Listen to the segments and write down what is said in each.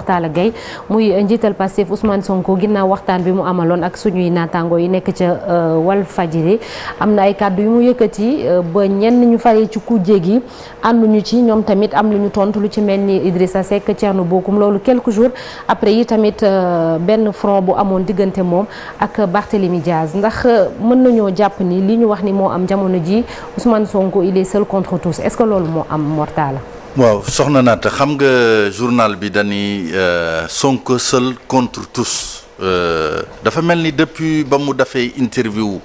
Talla Gaye muy njiital Pastef Ousmane Sonko ginnaaw waxtaan bi mu amaloon ak suñuy naataango yi nekk ca Walfadjri am na ay kàddu yu mu yëkkati ba ñenn ñu faree ci kujje gi ànduñu ci ñoom tamit am lu ñu tontu lu ci mel ni Idrissa Seck Thierno Bocoum loolu quelques jours après yi tamit benn front bu amoon diggante moom ak Barthélémy Diaz ndax mën nañoo jàpp ni li ñu wax ni moo am jamono ji Ousmane Sonko il est seul contre tous est-ce que loolu moo am Mor Talla waaw soxna naata xam nga journal bi dañuy Sonko seul contre tous dafa mel ni depuis ba mu defee interview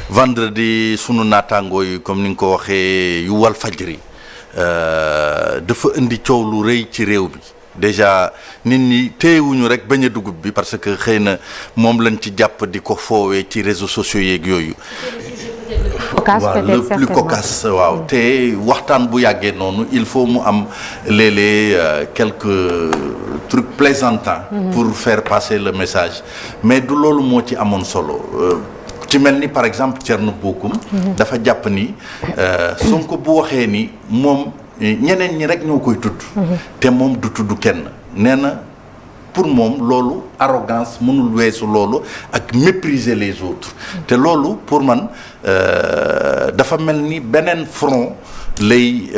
vendredi sunu naataangoo yi comme ni nga ko waxee yu Walfadjri dafa indi coow lu rëy ci réew bi déjà nit ñi téyewuñu rek bañ a dugub bi parce que xëy na moom lañ ci jàpp di ko foowee ci réseaux sociaux yeeg yooyu. waaw le plus cocasse waaw te waxtaan bu yàggee noonu il faut mu am léeg-léeg quelques trucs plaisantants pour faire passer le message mais du loolu moo ci amoon solo ci mel ni par exemple Thierno Bocoum dafa jàpp ni Sonko bu waxee ni moom ñeneen ñi rek ñoo koy tudd te moom du tudd kenn nee na pour moom loolu arrogance mënul weesu loolu ak mépriser les autres te loolu pour man dafa mel ni beneen front lay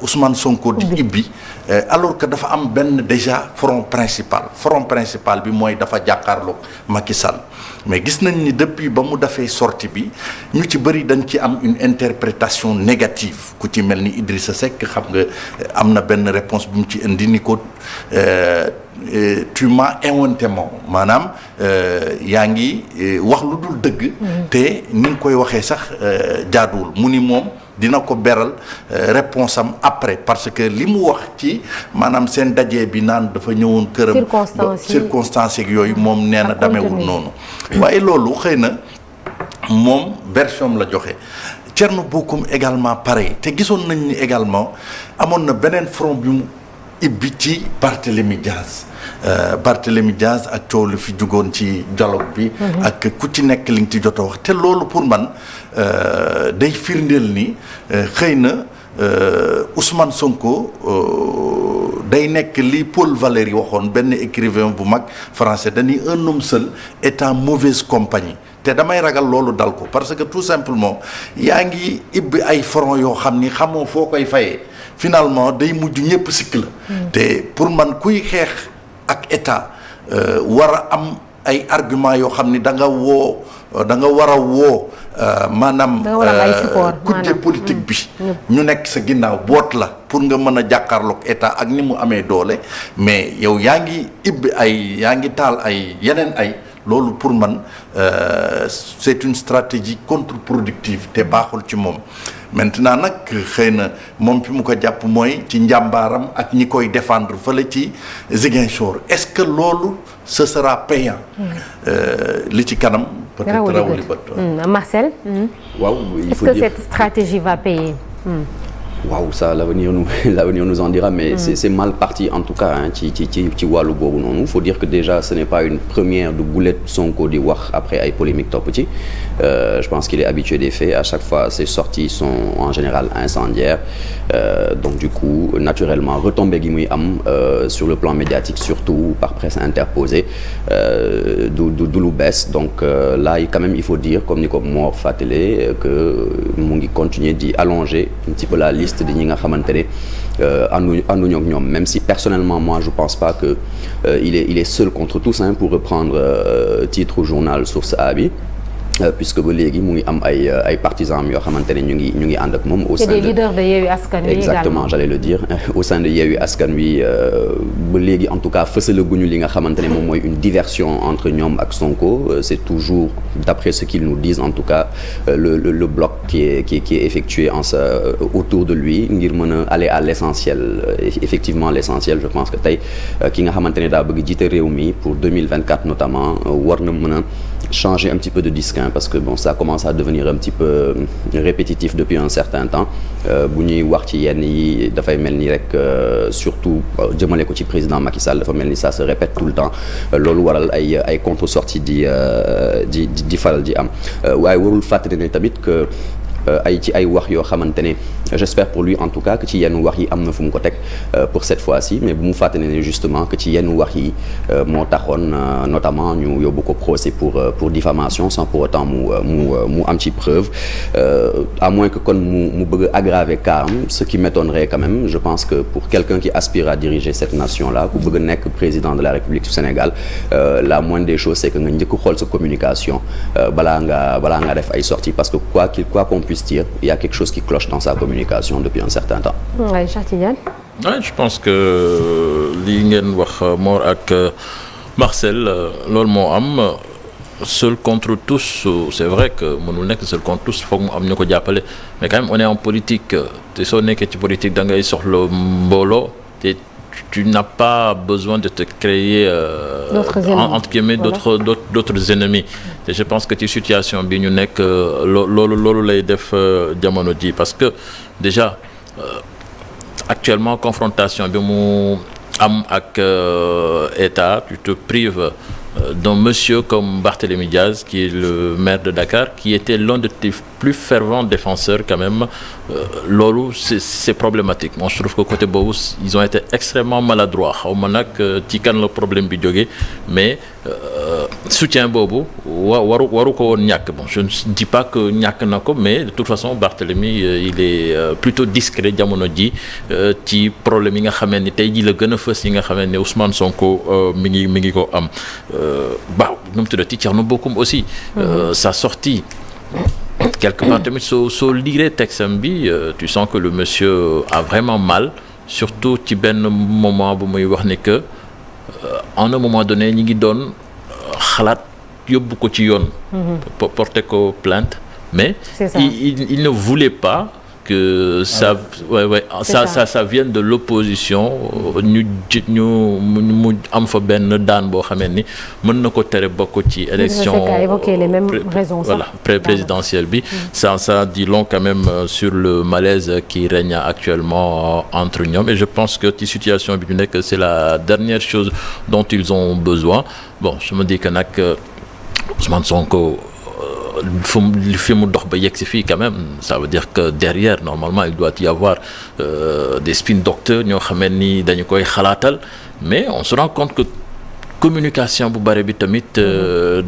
Ousmane Sonko di ibbi alors que dafa am benn déjà front principal bi mooy dafa jàkkaarloog Macky Sall mais gis nañ ni depuis ba mu defee sortie bi ñu ci bëri dañ ci am une interprétation négative ku ci mel ni Idrissa Seck xam nga am na benn réponse bu mu ci indi ni ko tu m'as inventé maanaam yaa ngi wax lu dul dëgg te ni nga koy waxee sax jaaduwul mu ni moom dina ko beral réponse am après parce que li mu wax ci maanaam seen dajee bi naan dafa ñëwoon këram circonstances yeeg yooyu moom nee na damewul noonu waaye loolu xëy na moom version la joxe Thierno Bocoum également pareil te gisoon nañ ni également amoon na beneen front bi mu ibbi ci Barthélémy Diaz ak coow lu fi jugoon ci dialogue bi ak ku ci nekk li nga ci jot a wax te loolu pour man day firndeel ni xëy na Ousmane Sonko day nekk li Paul Valéry waxoon benn écrivain bu mag français dañuy un homme seul est en mauvaise compagnie te damay ragal loolu dal ko parce que tout simplement yaa ngi ibbi ay front yoo xam ni xamoo foo koy fayee finalement day mujj ñëpp sikk la te pour man kuy xeex ak état war a am ay argument yoo xam ni da nga war a woo maanaam kujje politique bi ñu nekk sa ginnaaw boot la pour nga mën a jàkkaarloog état ak ni mu amee doole mais yow yaa ngi ibbi yaa ngi taal ay yeneen loolu pour man c'est une stratégie contre-productive te baaxul ci moom maintenant nag xëy na moom fi mu ko jàpp mooy ci njàmbaaram ak ñi koy défendre fële ci Ziguinchor est-ce que loolu ce sera payant li ci kanam peut-être rawuli bët Marcel waaw est-ce que cette stratégie va payer waaw ça l'avenir nous en dira mais c'est mal parti en tout cas ci wàllu boobu noonu faut dire que déjà ce n'est pas une première du gulet Sonko di wax après ay polémique topp ci je pense qu'il est habitué des faits à chaque fois ses sorties sont en général incendiaires donc du coup naturellement retombées gi muy am sur le plan médiatique surtout par presse interposée du lu bees donc là quand même il faut dire comme ni ko Mor fàttale que mu ngi continuer di allonger un petit peu la liste di ñi nga xamante ne ànduñu ak ñoom même si personnellement moi je pense pas que il est seul contre tous pour reprendre titre journal Source A bi puisque ba léegi mu ngi am ay partisans yoo xamante ne ñu ngi ànd ak moom. au sein de des leaders de Yewwi Askan Wi exactement j'allais le dire au sein de Yewwi Askan Wi ba léegi en tout cas fësalaguñu li nga xamante ne moom mooy une diversion entre ñoom ak Sonko c'est toujours d'après ce qu'ils nous disent en tout cas le bloc qui est effectué autour de lui ngir mën a aller à l'essentiel effectivement l'essentiel je pense que tey ki nga xamante ne daa bëgg jiite réew mi pour 2024 notamment war na mën a changer un petit peu de disque parce que bon ça commence à devenir un petit peu répétitif depuis un certain temps bu ñuy wax ci yenn yi dafay mel ni rek surtout jëmale ko ci président Macky Sall dafa mel ni ça se répète tout le temps loolu waral ay contre-sorties di faral di am waaye warul fàttali ne tamit que ay wax yoo xamante ne j'espère pour lui en tout cas que ci yenn wax yi am na fu mu ko teg pour cette fois-ci mais bu mu fàtte ne justement que ci yenn wax yi moo taxoon notamment ñu yóbbu ko procès pour diffamation sans pour autant mu am ci preuve à moins que kon mu bëgg a aggraver cas am ce qui m'étonnerait quand même je pense que pour quelqu'un qui aspire à diriger cette nation-là ku bëgg a nekk président de la République du Sénégal la moindre des choses c'est que nga njëkk xool sa communication balaa nga def ay sorties parce que quoi qu'on puisse dire il y a quelque chose qui cloche dans sa communication depuis un certain temps. Ouais, Cheikh Tidiane. Ouais, je pense que li ngeen wax Mor ak Marcel loolu moo am seul contre tous c'est vrai que mënul nekk seul contre tous foog mu am ñu ko jàppale mais quand même on est en politique te soo nekkee ci politique da ngay soxla mbooloo te tu n'as pas besoin de te créer entre guillemets d'autres ennemis et je pense que ci situation bi ñu nekk loolu lay def jamono ji parce que déjà actuellement confrontation bi mu am ak État tu te prives d'un monsieur comme Barthélémy Diaz qui est le maire de Dakar qui était l'un de tes plus fervents défenseurs quand même loolu c'est problématique moi je trouve que côté boobu ils ont été extrêmement maladroits xaw ma nag ci kan la problème bi jógee mais soutien boobu waru ko woon ñàkk bon je ne dis pas que ñàkk na ko mais de toute façon Barthélémy il est plutôt discret jamono ji ci problème yi nga xamee ni tey ji la gën a fës yi nga xamee ne Ousmane Sonko mi ngi ko am nu mu tuddati Thierno Bocoum aussi sa sortie quelque part tamit soo lire texam bi tu sens que le monsieur a vraiment mal surtout ci benn moment bu muy wax ni que en un moment donné ñi ngi doon xalaat yóbbu ko ci yoon porter ko plainte mais il ne voulait pas que ça ça vienne de l'opposition ñu mu am fa benn daan boo xamee ni mën na ko tere bokk ci élection évoqué les mêmes raisons voilà présidentielle bi ça dit long quand même sur le malaise qui règne actuellement entre ñoom et je pense que ci situation bi ñu nekk c'est la dernière chose dont ils ont besoin bon je me dis que nag Ousmane Sonko fi mu dox ba yegg si fii quand même ça veut dire que derrière normalement il doit y avoir des spin docteurs ñoo xamee ni dañu koy xalaatal mais on se rend compte que communication bu bare bi tamit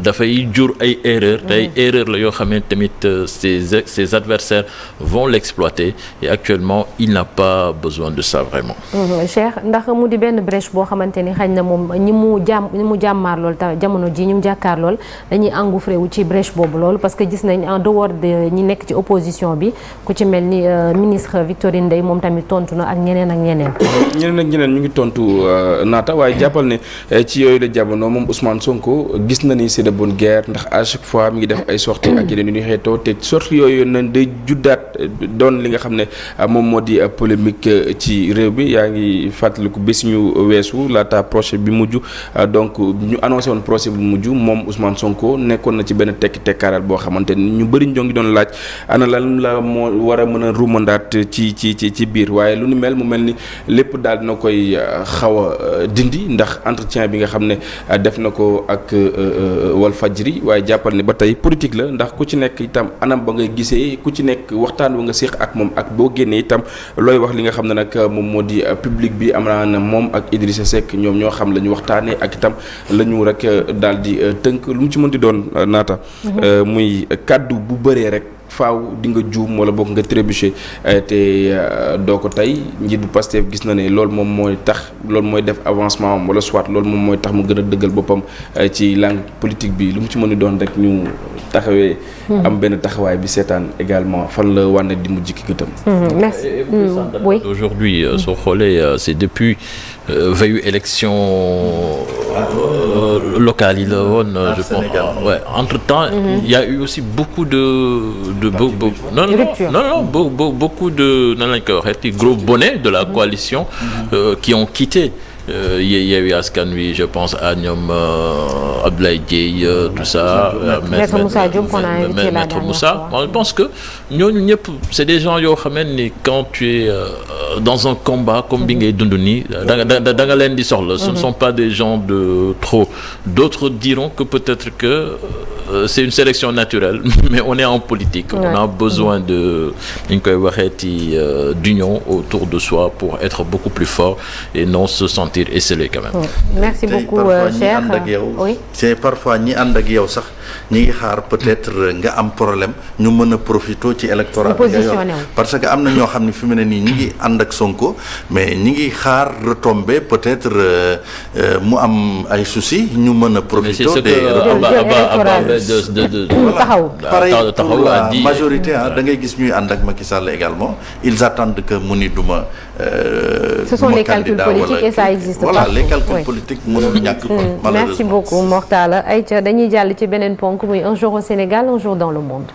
dafay jur ay erreurs te ay erreurs la yoo xam ne tamit ses adversaires vont l'exploiter et actuellement il n'a pas besoin de ça vraiment. Cheikh ndax mu di benn brèche boo xamante ni xañ na moom ñi mu jàmmaar lool ta jamono ji ñu jàkkaar lool dañuy engouffré wu ci brèche boobu loolu parce que gis nañ en dehors de ñi nekk ci opposition bi ku ci mel ni ministre Victorine Ndeye moom tamit tontu na ak ñeneen ak ñeneen. ñeneen ñu ngi tontu naata waaye jàppal ne ci yooyu jamono moom Ousmane Sonko gis na ni c'est de bonne guerre ndax à chaque fois mi ngi def ay sorties ak yeneen yu ñuy xeetoo te sorties yooyu nañ day juddaat doon li nga xam ne moom moo di polémique ci réew bi yaa ngi fàttaliku bés ñu weesu laata procès bi mujj donc ñu annoncé woon procès bu mujj moom Ousmane Sonko nekkoon na ci benn tekkaaral boo xamante ni ñu bëri ñoo ngi doon laaj ana lan la moo war a mën a ruumandaat ci biir waaye lu ni mel mu mel ni lépp daal dina koy xaw a dindi ndax entretien bi nga xam ne def na ko ak Walfadjri waaye jàppal ne ba tey politique la ndax ku ci nekk itam anam ba ngay gisee ku ci nekk waxtaan wa nga séq ak moom ak boo génnee itam looy wax li nga xam ne nag moom moo di public bi am na moom ak Idrissa Seck ñoom ñoo xam la ñu waxtaanee ak itam la ñu rek daal di tënk lu mu ci mën di doon naata muy kàddu bu bëree rek faaw di nga juum wala boog nga trébuché te doo ko tey njiit bu Pastef gis na ne loolu moom mooy tax loolu mooy def avancement am wala soit loolu moom mooy tax mu gën a dëggal boppam ci langue politique bi lu mu ci mën di doon rek ñu taxawee am benn taxawaay bi seetaan également fan la wànne di mujj ki gëtam. Merci. Oui. Aujourd'hui soo xoolee c'est depuis veillu élection locale yi la woon je pense ouais entre-temps il y a eu aussi beaucoup beaucoup de nan lañ koy waxee gros bonnets de la coalition qui ont quitté Yewwi Askan Wi je pense à ñoom Abdoulaye Dièye tout ça Maître Moussa Diop qu'on a invité là Maître Moussa je pense que ñooñu ñëpp c'est des gens yoo xamante ni quand tu es dans un combat comme bi ngay dund nii da nga leen di soxla ce ne sont pas des gens de trop d'autres diront que peut-être que c'est une sélection naturelle mais on est en politique. Ouais. On a besoin de ñu koy waxeeti d'union autour de soi pour être beaucoup plus fort et non se sentir esselé quand même. Merci beaucoup cher. Oui. C'est parfois ñi ànd ak yow sax ñi ngi xaar peut-être nga am problème ñu mën a profiter ci électorat bi nga yor parce que am na ñoo xam ne fi mu ne nii ñi ngi ànd ak Sonko mais ñi ngi xaar retomber peut-être mu am ay soucis ñu mën a profiter taxaw la majorité da ngay gis ñuy ànd ak Macky Sall également ils attendent que mu ni duma ce sont les calculs politiques et ça existe pas. Voilà, les calculs politiques mënul ñàkk Merci beaucoup Mortala Aïcha dañuy jàll ci beneen ponk muy un jour au Sénégal un jour dans le monde.